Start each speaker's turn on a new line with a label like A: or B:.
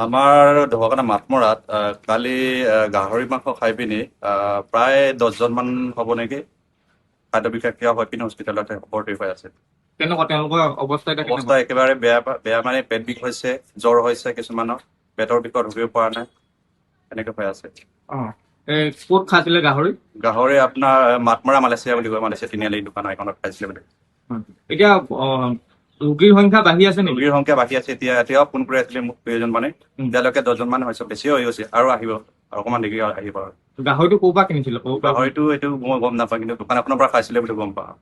A: আমাৰ ঢকুৱাখানা মাতমৰাত কালি গাহৰি মাংস খাই পিনি প্ৰায় 10জন মান হ'ব নেকি খাদ্য বিষাক্ত হৈ পিনি হস্পিটেলত ভৰ্তি হৈ আছে।
B: কেনেকুৱা তেওঁলোকৰ অৱস্থা এতিয়া
A: অৱস্থা
B: কেনেকুৱা?
A: একেবাৰে বেয়া মানে পেট বিষ হৈছে, জ্বৰ হৈছে, কিছুমানৰ পেটৰ বিষত ধৰিব পৰা নাই, এনেকৈ হৈ আছে।
B: ক'ত খাইছিলে গাহৰি?
A: গাহৰি আপোনাৰ মাতমৰা মালয়েছিয়া বুলি কয়, মালয়েছিয়া তিনিআলি দোকান এখনত খাইছিলে বুলি।
B: এতিয়া ৰোগীৰ সংখ্যা বাঢ়ি আছে নেকি?
A: ৰোগীৰ সংখ্যা বাঢ়ি আছে। এতিয়াও ফোন কৰি আছিলে মোক কেইজন মানে, এতিয়ালৈকে 10জন মান হৈছে, বেছিও হৈ গৈছে আৰু আহিব, আৰু অকণমান দেৰি আহিব আৰু।
B: গাহৰিটো ক'ৰ পৰা কিনিছিলে?
A: গাহৰিটো এইটো মই গম নাপাওঁ, কিন্তু দোকান এখনৰ পৰা খাইছিলে বুলি গম পাওঁ।